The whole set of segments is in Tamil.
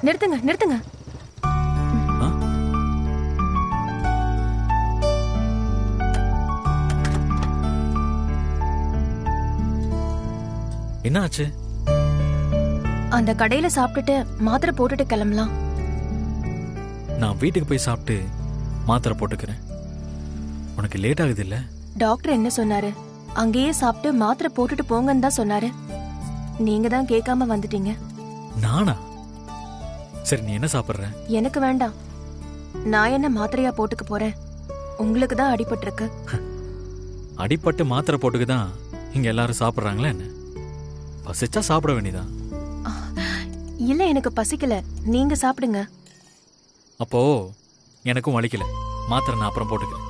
நிறுத்துங்க நிறுத்துங்க. என்ன ஆச்சு? அந்த கடையில சாப்பிட்டுட்டு மாத்திரை போட்டுட்டு கிளம்பலாம். நான் வீட்டுக்கு போய் சாப்பிட்டு மாத்திரை போட்டுக்கிறேன். உனக்கு லேட் ஆகுது இல்ல? டாக்டர் என்ன சொன்னாரு? அங்கேயே சாப்பிட்டு மாத்திரை போட்டுட்டு போங்கன்னு தான் சொன்னாரு. நீங்க தான் கேட்காம வந்துட்டீங்க. நானா? சரி, நீ என்ன சாப்பிடுற? எனக்கு வேண்டாம். நான் என்ன மாத்திரையா போட்டுக்க போறேன்? உங்களுக்கு தான் அடிபட்டிருக்கு. அடிபட்டு மாத்திரை போட்டுக்குதான் இங்க எல்லாரும் சாப்பிடுறாங்களா என்ன? பசிச்சா சாப்பிட வேண்டியதான். இல்ல, எனக்கு பசிக்கல. நீங்க சாப்பிடுங்க. அப்போ எனக்கும் வலிக்கல. மாத்திரை நான் அப்புறம் போட்டுக்கிறேன்.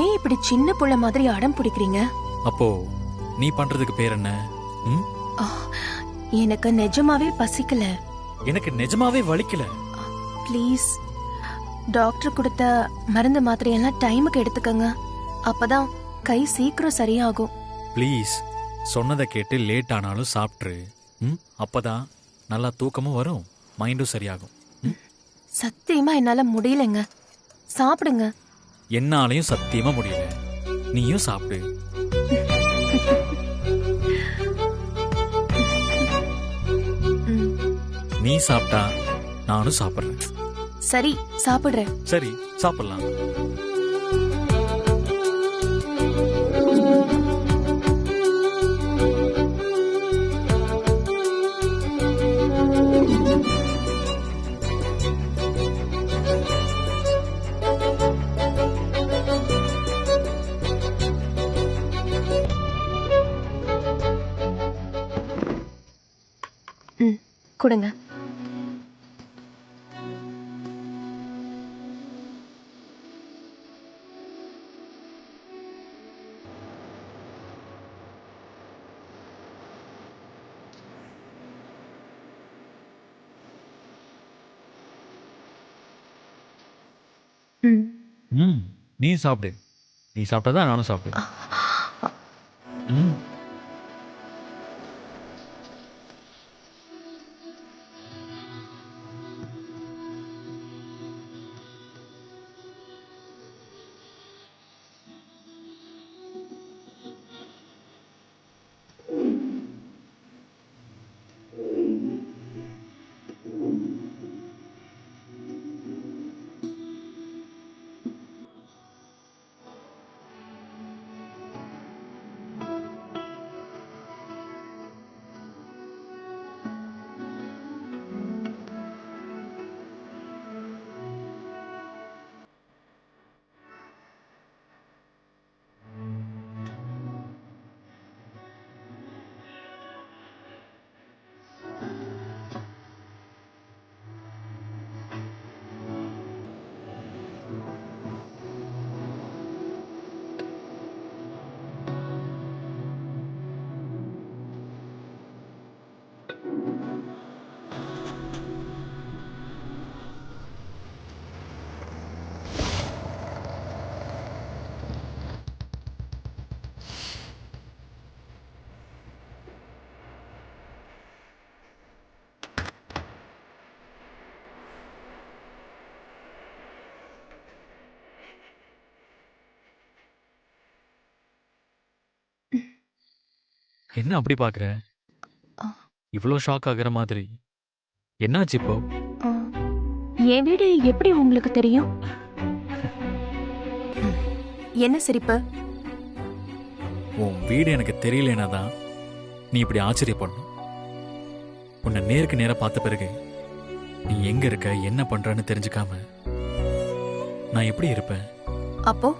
ஏன் இப்படி சின்ன புள்ள மாதிரி அடம் பிடிக்கிறீங்க? அப்போ நீ பண்றதுக்கு பேர் என்ன? எனக்கு நிஜமாவே பசிக்கல. எனக்கு நிஜமாவே வலிக்கல. ப்ளீஸ், டாக்டர் கொடுத்த மருந்து மாத்திரையெல்லாம் டைமுக்கு எடுத்துக்கங்க. அப்பதான் கை சீக்கிரம் சரியாகும். ப்ளீஸ், சொன்னதை கேட்டு லேட் ஆனாலும் சாப்பிட்ரு. அப்பதான் நல்லா தூக்கமும் வரும், மைண்டும் சரியாகும். சத்தியமா என்னால முடியலங்க. சாப்பிடுங்க. என்னாலையும் சத்தியமா முடியல. நீயும் சாப்பிடு. நீ சாப்பிட்டா நானும் சாப்பிடுறேன். சரி, சாப்பிடுறேன். சரி, சாப்பிடலாம். கொடுங்க. நீ சாப்பிடு. நீ சாப்பிட்டாதான் நானும் சாப்பிடுவேன். என்ன அப்படி பாக்குற? இவ்வளோ ஷாக் ஆகுற மாதிரி என்னாச்சு இப்போ? என் வீடு எப்படி உங்களுக்கு தெரியும்? என்ன சிரிப்பு? உன் வீடு எனக்கு தெரியலனா தான் நீ இப்படி ஆச்சரியப்படணும். உன்னை நேருக்கு நேரா பார்த்த பிறகு நீ எங்க இருக்க, என்ன பண்றன்னு தெரிஞ்சுக்காம நான் எப்படி இருப்பேன்? அப்போ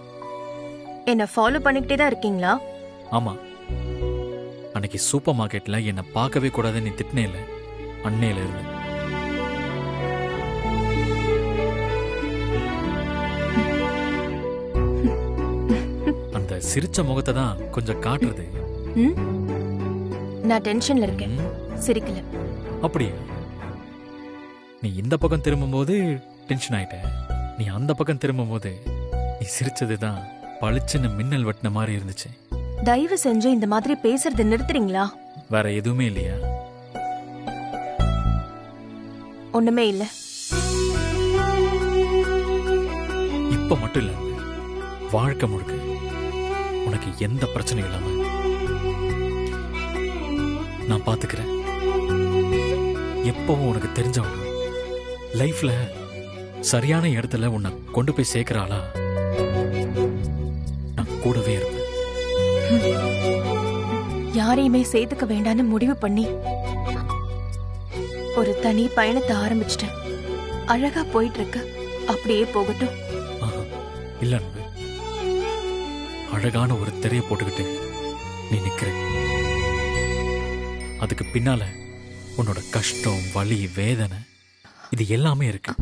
என்ன ஃபாலோ பண்ணிக்கிட்டே தான் இருக்கீங்களா? ஆமா, அன்னைக்கு சூப்பர் மார்க்கெட்ல என்னை பார்க்கவே கூடாதுன்னு நீ திட்டினே இல்லை, அன்னையில இருந்து. அந்த சிரிச்ச முகத்தை தான் கொஞ்சம் காட்டுறது. நான் டென்ஷன்ல இருக்கேன், சிரிக்கல. அப்படியா? நீ இந்த பக்கம் திரும்பும் போது டென்ஷன் ஆயிட்ட, நீ அந்த பக்கம் திரும்பும் போது நீ சிரிச்சதுதான் பளிச்சுன்னு மின்னல் வெட்டின மாதிரி இருந்துச்சு. தயவு செஞ்சு இந்த மாதிரி பேசுறது நிறுத்துறீங்களா? வேற எதுவுமே இல்லையா? ஒண்ணுமே இல்ல. இப்ப மட்டும் இல்ல, வாழ்க்கை முழுக்க உனக்கு எந்த பிரச்சனையும் இல்லாம நான் பாத்துக்கிறேன். எப்பவும் உனக்கு தெரிஞ்சவங்க லைஃப்ல சரியான இடத்துல உன்னை கொண்டு போய் சேர்க்கிறாளா, நான் கூடவே இருப்பேன். யாரையுமே சேர்த்துக்க வேண்டான்னு முடிவு பண்ணி ஒரு தனி பயணத்தை ஆரம்பிச்சிட்டேன். அழகா போயிட்டு இருக்கு, அப்படியே போகட்டும். இல்ல அன்பு, அழகான ஒரு திரைய போட்டுக்கிட்டு நீ நிக்கிற. அதுக்கு பின்னால உன்னோட கஷ்டம், வலி, வேதனை இது எல்லாமே இருக்கு.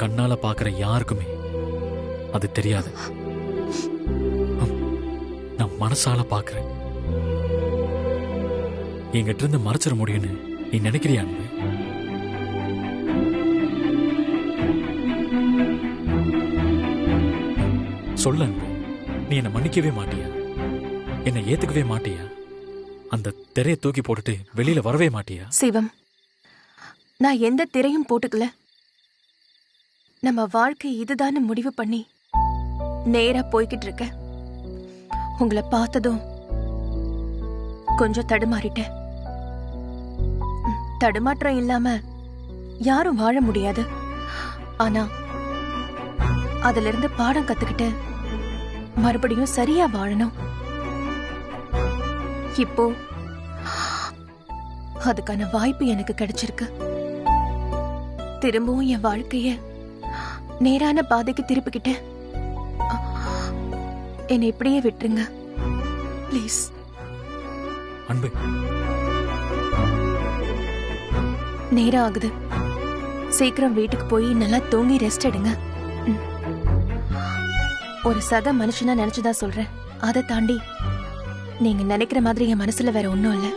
கண்ணால பாக்குற யாருக்குமே அது தெரியாது. நான் மனசால பாக்குறேன். என்கிட்ட இருந்து மறைச்சிட முடியும்னு நீ நினைக்கிறியா அன்பு? சொல்ல அன்பு, நீ என்னை மன்னிக்கவே மாட்டியா? என்னை ஏத்துக்கவே மாட்டியா? அந்த திரையை தூக்கி போட்டுட்டு வெளியில வரவே மாட்டியா? சிவம், நான் எந்த திரையும் போட்டுக்கல. நம்ம வாழ்க்கை இதுதான்னு முடிவு பண்ணி நேரா போய்கிட்டு இருக்க. உங்களை பார்த்ததும் கொஞ்சம் தடுமாறிட்டேன். தடுமாற்றம் இல்லாம யாரும் வாழ முடியாது. ஆனா அதுல இருந்து பாடம் கத்துக்கிட்டு மறுபடியும் சரியா வாழணும். இப்போ அதுக்கான வாய்ப்பு எனக்கு கிடைச்சிருக்கு. திரும்பவும் என் வாழ்க்கைய நேரான பாதைக்கு திருப்பிக்கிட்டேன். என்னை இப்படியே விட்டுருங்க ப்ளீஸ். அன்பு, நேரம் ஆகுது. சீக்கிரம் வீட்டுக்கு போய் நல்லா தூங்கி ரெஸ்ட் எடுங்க. ஒரு சக மனுஷனா நினைச்சுதான் சொல்றேன். அதை தாண்டி நீங்க நினைக்கிற மாதிரி என் மனசுல வேற ஒண்ணும் இல்ல.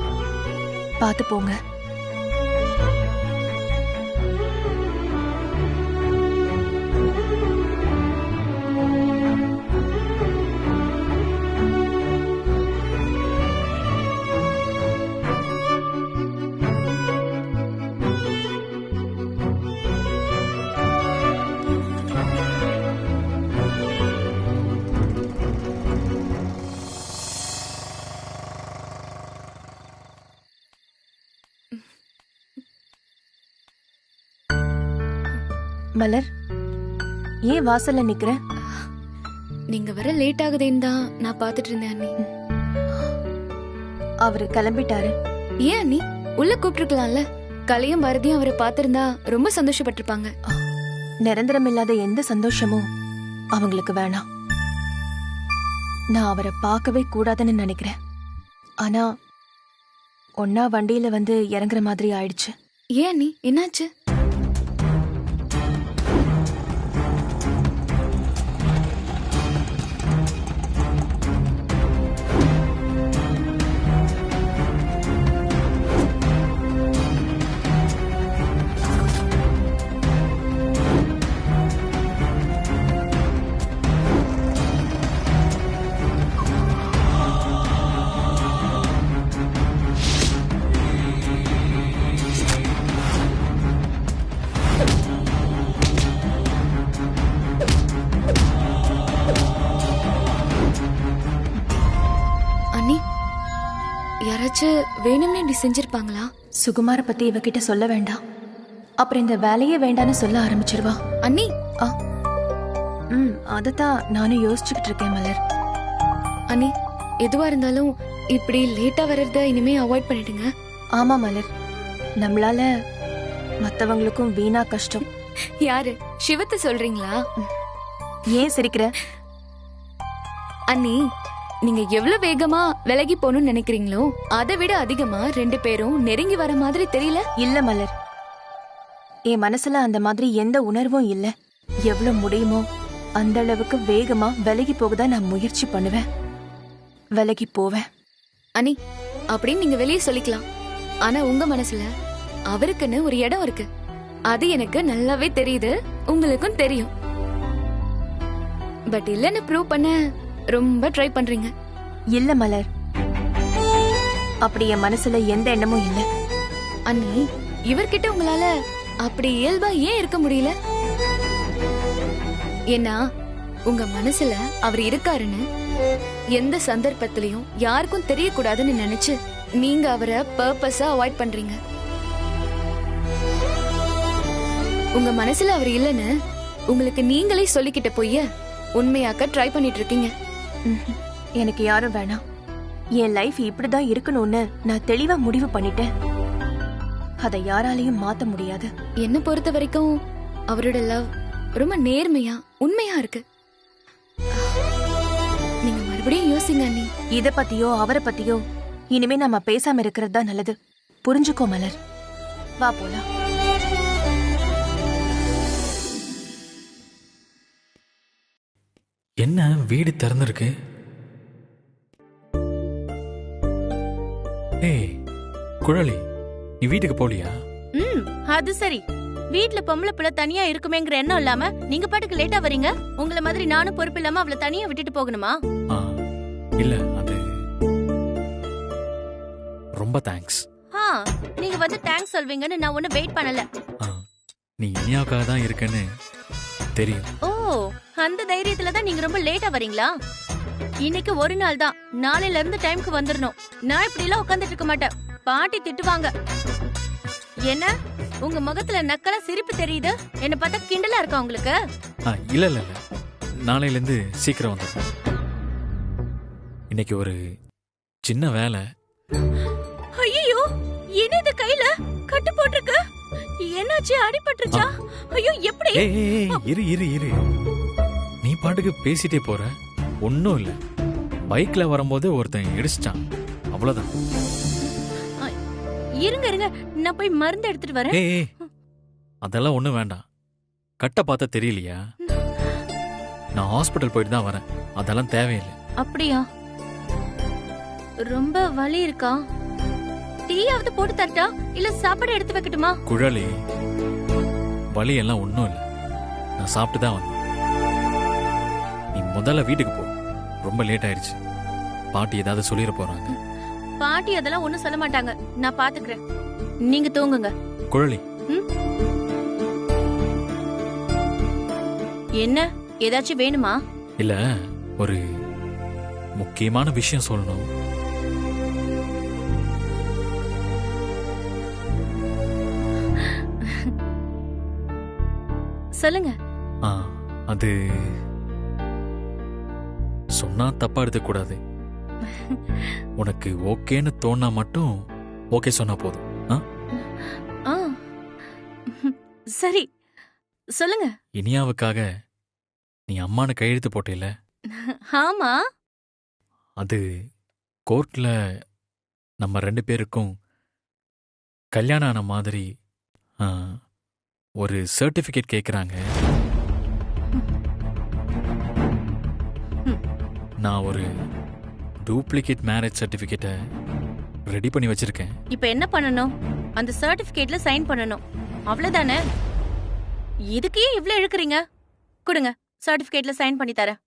பார்த்து போங்க. மலர், ஏன் வாசல்ல நிக்கிற? நீங்க வர லேட் ஆகுதேன்னு தான் நான் பாத்துட்டு இருந்தேன் அண்ணி. அவரு கிளம்பிட்டாரு. ஏன் அண்ணி, உள்ள கூப்பிட்டுருக்கலாம்ல. கலையும் பாரதியும் அவரை பாத்திருந்தா ரொம்ப சந்தோஷப்பட்டிருப்பாங்க. நிரந்தரம் இல்லாத எந்த சந்தோஷமும் அவங்களுக்கு வேணாம். நான் அவரை பார்க்கவே கூடாதுன்னு நினைக்கிறேன். ஆனா ஒன்னா வண்டியில வந்து இறங்குற மாதிரி ஆயிடுச்சு. ஏன் அண்ணி, என்னாச்சு? யாராச்சும் வேணும்னே இப்படி செஞ்சிருப்பாங்களா? சுகுமார பத்தி இவகிட்ட சொல்ல வேண்டாம். அப்புறம் இந்த வேலையே வேண்டான்னு சொல்ல ஆரம்பிச்சிருவா. அண்ணி, அதத்தான் நானும் யோசிச்சுக்கிட்டு இருக்கேன் மலர். அண்ணி, எதுவா இருந்தாலும் இப்படி லேட்டா வர்றத இனிமே அவாய்ட் பண்ணிடுங்க. ஆமா மலர், நம்மளால மத்தவங்களுக்கும் வீணா கஷ்டம். யாரு, சிவத்தை சொல்றீங்களா? ஏன் சிரிக்கிற? அண்ணி, நீங்க எவ்வளவு வேகமா விலகி போகணும்னு நினைக்கிறீங்களோ அதை விட அதிகமா 2 பேரும் நெருங்கி வர மாதிரி தெரியல. இல்ல மலர், என் மனசுல அந்த மாதிரி எந்த உணர்வும் இல்ல. எவ்வளவு முடியுமோ அந்த அளவுக்கு வேகமா விலகி போகதான் நான் முயற்சி பண்ணுவேன். விலகி போவேன். அண்ணி, அப்படின்னு நீங்க வெளியே சொல்லிக்கலாம். ஆனா உங்க மனசுல அவருக்குன்னு ஒரு இடம் இருக்கு. அது எனக்கு நல்லாவே தெரியுது, உங்களுக்கும் தெரியும். பட் இல்லன்னு ப்ரூவ் பண்ண ரொம்ப ட்ரை பண்றீங்க. இல்ல மலர், அப்படி என் மனசுல எந்த எண்ணமும் இல்ல. அண்ணி, இவர்கிட்ட உங்களால அப்படி இயல்பா ஏன் இருக்க முடியல? ஏன்னா உங்க மனசுல அவர் இருக்காருன்னு எந்த சந்தர்ப்பத்திலையும் யாருக்கும் தெரியக்கூடாதுன்னு நினைச்சு நீங்க அவரை பர்பஸா அவாய்ட் பண்றீங்க. உங்க மனசுல அவர் இல்லைன்னு உங்களுக்கு நீங்களே சொல்லிக்கிட்ட போய் உண்மையாக்க ட்ரை பண்ணிட்டு இருக்கீங்க. எனக்கு யாரும் வேணாம். என் லைஃப் இப்படிதான் இருக்கணும்னு நான் தெளிவா முடிவு பண்ணிட்டேன். அதை யாராலையும் மாத்த முடியாது. என்ன பொறுத்த வரைக்கும் அவரோட லவ் ரொம்ப நேர்மையா உண்மையா இருக்கு. நீங்க மறுபடியும் யோசிங்க அண்ணி. இத பத்தியோ அவரை பத்தியோ இனிமே நம்ம பேசாம இருக்கிறது தான் நல்லது. புரிஞ்சுக்கோ மலர். வா போலாம். என்ன வீடு திறந்திருக்கு? ஏய் குழலி, நீ வீட்டுக்கு போலியா? அது சரி. வீட்ல பொம்பளை பிள்ளை தனியா இருக்குமேங்கிற எண்ணம் இல்லாம நீங்க பாட்டுக்கு லேட்டா வரீங்க. உங்கள மாதிரி நானும் பொறுப்பு இல்லாம அவளை தனியா விட்டுட்டு போகணுமா? இல்ல, அது ரொம்ப தேங்க்ஸ். நீங்க வந்து தேங்க்ஸ் சொல்வீங்கன்னு நான் ஒண்ணு வெயிட் பண்ணல. நீ இனியாவுக்காக தான் இருக்கேன்னு தெரியும். ஓ, அந்த தைரியத்துல தான் நீங்க ரொம்ப லேட்டா வரீங்களா? இன்னைக்கு ஒரு நாள் தான், நாளையில இருந்து டைம்க்கு வந்துடணும். நான் இப்படி எல்லாம் உட்கார்ந்துட்டு இருக்க மாட்டேன். பாட்டி திட்டுவாங்க. என்ன உங்க முகத்துல நக்கலா சிரிப்பு தெரியுது? என்ன பார்த்தா கிண்டலா இருக்கா உங்களுக்கு? இல்ல இல்ல இல்ல, நாளையில இருந்து சீக்கிரம் வந்துடும். இன்னைக்கு ஒரு சின்ன வேலை. ஐயோ, என்ன இது கையில கட்டு போட்டிருக்கு? என்னாச்சு, அடிபட்டுருச்சா? ஐயோ, எப்படி? இரு இரு இரு, நீ பாட்டுக்கு பேசிட்டே போற. ஒன்னும் இல்ல, பைக்ல வரும்போது ஒருத்தன் இடிச்சிட்டான், அவ்வளவுதான். இருங்க இருங்க, நான் போய் மருந்து எடுத்துட்டு வரேன். அதெல்லாம் ஒண்ணும் வேண்டாம். கட்ட பார்த்தா தெரியலையா? நான் ஹாஸ்பிட்டல் போயிட்டு தான் வரேன். அதெல்லாம் தேவையில்லை. அப்படியா? ரொம்ப வலி இருக்கா? டீயாவது போட்டு தரட்டா, இல்ல சாப்பாடு எடுத்து வைக்கட்டுமா? குழலி, வலி எல்லாம் ஒண்ணும் இல்ல, நான் சாப்பிட்டு தான் வந்தேன். நீ முதல்ல வீட்டுக்கு போ, ரொம்ப லேட் ஆயிடுச்சு. பாட்டி ஏதாவது சொல்லிட போறாங்க. பாட்டி அதெல்லாம் ஒண்ணும் சொல்ல மாட்டாங்க, நான் பாத்துக்கிறேன். நீங்க தூங்குங்க. குழலி, என்ன, ஏதாச்சும் வேணுமா? இல்ல, ஒரு முக்கியமான விஷயம் சொல்லணும். சொல்லுங்க. அது சொன்னா தப்பா எடுத்துக்க கூடாது. உனக்கு ஓகேன்னு தோணா மட்டும் ஓகே சொன்னா போதும். சரி, சொல்லுங்க. இனியாவுக்காக நீ அம்மானு கையெழுத்து போட்டேல? ஆமா. அது கோர்ட்ல நம்ம 2 பேருக்கும் கல்யாணம் ஆன மாதிரி ஒரு சர்டிபிகேட் கேக்குறாங்க. நான் ஒரு டூப்ளிகேட் மேரேஜ் சர்டிபிகேட்டை ரெடி பண்ணி வச்சிருக்கேன். இப்ப என்ன பண்ணணும்? அந்த சர்டிபிகேட்ல சைன் பண்ணணும், அவ்வளவுதானே? இதுக்கே இவ்ளோ இழுக்குறீங்க? கொடுங்க, சர்டிபிகேட்ல சைன் பண்ணி தரேன்.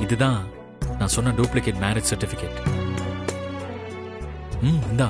இதுதான் நான் சொன்ன டூப்ளிகேட் மேரேஜ் சர்டிபிகேட். இந்தா.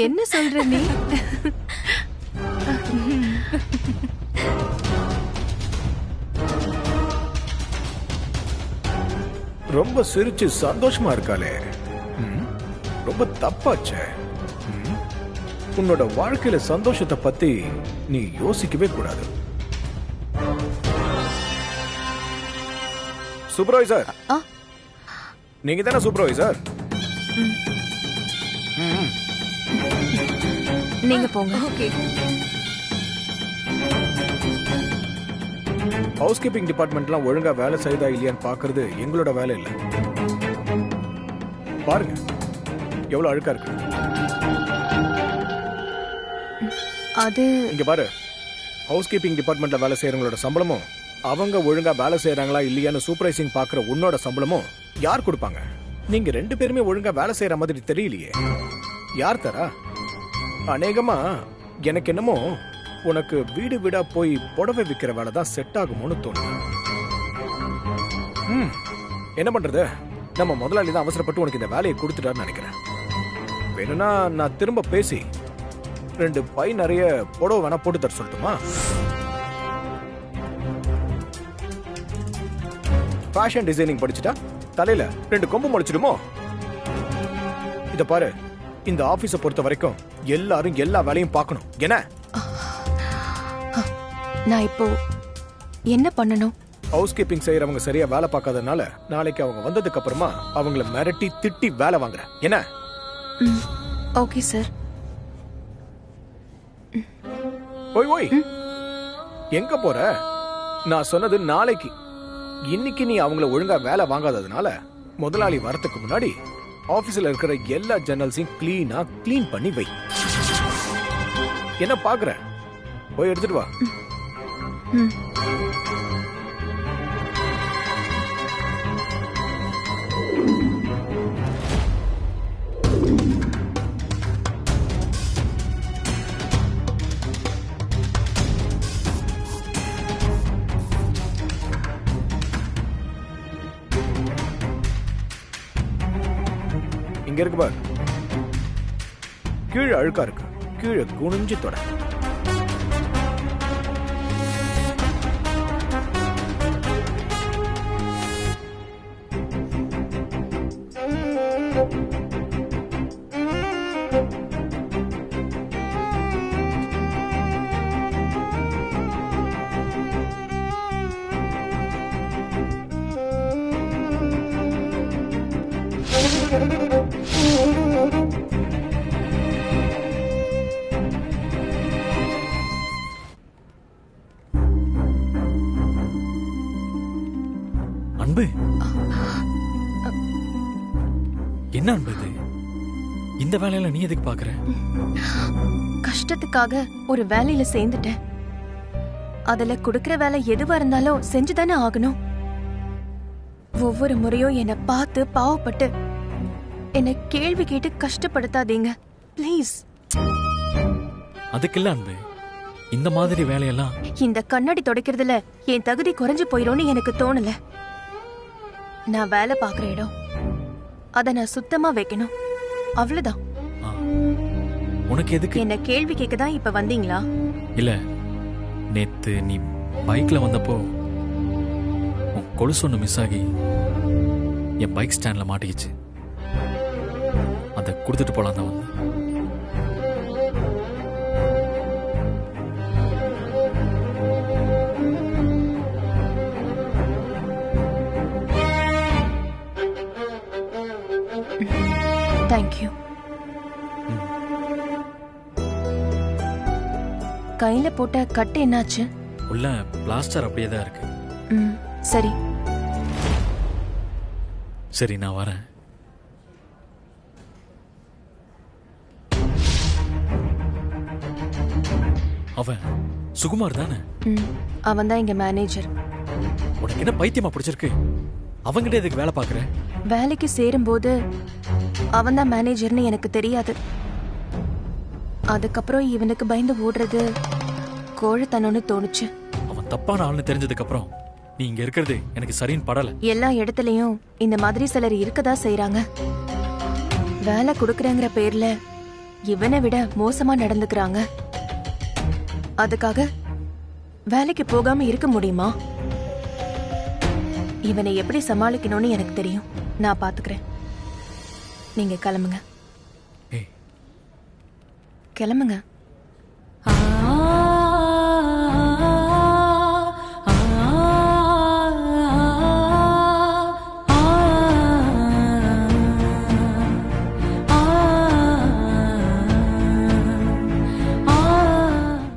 என்ன சொல்ற நீ? ரொம்ப சிரிச்சு சந்தோஷமா இருக்காளே. ரொம்ப தப்பாச்சே. உன்னோட வாழ்க்கையில சந்தோஷத்தை பத்தி நீ யோசிக்கவே கூடாது. சூப்பர்வைசர், நீங்க தானே சூப்பர்வைசர்? நீங்க போங்க. ஓகே. ஹவுஸ் கீப்பிங் டிபார்ட்மெண்ட்லாம் ஒழுங்கா வேலை செய்தா இல்லையான்னு பாக்குறது எங்களோட வேலை இல்ல. பாருங்க எவ்வளவு அழுக்கா இருக்கு. அது இங்க பாரு, ஹவுஸ் கீப்பிங் டிபார்ட்மெண்ட்ல வேலை செய்யறவங்களோட சம்பளமும் அவங்க ஒழுங்கா வேலை செய்யறாங்களா இல்லையான்னு சூப்பர்வைசிங் பாக்குற உன்னோட சம்பளமும் யார் கொடுப்பாங்க? நீங்க 2 பேருமே ஒழுங்கா வேலை செய்யற மாதிரி தெரியலையே. யார் தரா? அநேகமா எனக்கு என்னமோ உனக்கு வீடு வீடா போய் புடவை விற்கிற வேலை தான் செட் ஆகுமோன்னு தோணுது. என்ன பண்றது, நம்ம முதலாளி தான் அவசரப்பட்டு உனக்கு இந்த வேலையை கொடுத்துட்டாருன்னு நினைக்கிறேன். வேணும்னா நான் திரும்ப பேசி 2 பை நிறைய புடவை வேணா போட்டு தர சொல்லட்டுமா? ஃபேஷன் டிசைனிங் படிச்சுட்டா தலையில 2 கொம்பு முளைச்சிடுமோ? இத பாரு, இந்த ஆபீஸ பொறுத்த வரைக்கும் எல்லாரும் எல்லா வேலையும் பார்க்கணும். என்ன நான் இப்போ என்ன பண்ணணும்? ஹவுஸ் கீப்பிங் செய்யறவங்க சரியா வேலை பார்க்காதனால நாளைக்கு அவங்க வந்ததுக்கு அப்புறமா அவங்கள மிரட்டி திட்டி வேலை வாங்குறேன். என்ன? Okay sir. ஓய் ஓய், எங்க போற? நான் சொன்னது நாளைக்கு. இன்னைக்கு நீ அவங்கள ஒழுங்கா வேலை வாங்காததுனால முதலாளி வரத்துக்கு முன்னாடி ஆபீஸ்ல இருக்கிற எல்லா ஜன்னல்ஸையும் கிளீன் பண்ணி வை. என்ன பாக்குற? போய் எடுத்துட்டு வா. இங்க இருக்கு பாரு, கீழே அழுக்கா இருக்கு. கீழே குனிஞ்சு தொட. அன்பு, என்ன அன்பு இது? இந்த வேலையில நீ எதுக்கு பாக்குற? கஷ்டத்துக்காக ஒரு வேலையில சேர்ந்துட்டேன். அதுல குடுக்கிற வேலை எதுவா இருந்தாலும் செஞ்சுதானே ஆகணும். ஒவ்வொரு முறையும் என்னை பார்த்து பாவப்பட்டு என்னை கேள்வி கேட்டு கஷ்டப்படுத்தாதீங்க ப்ளீஸ். அதுக்கு இல்ல அன்பு, இந்த மாதிரி வேலையெல்லாம் இந்த கண்ணாடி துடைக்கிறதுல என் தகுதி குறைஞ்சு போயிரும்னு எனக்கு தோணல. நான் வேலை பார்க்குற இடம், அதை நான் சுத்தமா வைக்கணும், அவ்வளவுதான். ஆ, உனக்கு எதுக்கு? என்ன கேள்வி கேட்க தான் இப்ப வந்தீங்களா? இல்ல, நேத்து நீ பைக்ல வந்தப்போ உன் கொலுசு ஒன்று மிஸ் ஆகி என் பைக் ஸ்டாண்ட்ல மாட்டிக்கிச்சு. அதை கொடுத்துட்டு போலாம் தான் வந்தேன். தேங்க்யூ. கையில போட்ட கட்டு என்னாச்சு? உள்ள பிளாஸ்டர் அப்படியே தான் இருக்கு. சரி சரி, நான் வரேன். அவன் சுகுமார் தானே? அவன் தான் இங்க மேனேஜர். உனக்கு என்ன பைத்தியமா பிடிச்சிருக்கு? அவங்கிட்ட எதுக்கு வேலை பார்க்குற? வேலைக்கு சேரும்போது அவன்தான் மேனேஜர்னு எனக்கு தெரியாது. அதுக்கப்புறம் இவனுக்கு பயந்து ஓடுறது கோழத்தனம்னு தோணுச்சு. அவன் தப்பான ஆள்னு தெரிஞ்சதுக்கு அப்புறம் நீ இங்க இருக்கிறது எனக்கு சரின்னு படல. எல்லா இடத்துலயும் இந்த மாதிரி சிலர் இருக்கதா செய்றாங்க. வேலை கொடுக்கறேங்கிற பேர்ல இவனை விட மோசமா நடந்துக்கிறாங்க. அதுக்காக வேலைக்கு போகாம இருக்க முடியுமா? இவனை எப்படி சமாளிக்கணும்னு எனக்கு தெரியும். நான் பாத்துக்கிறேன். நீங்க கிளம்புங்க. ஏய், கிளம்புங்க.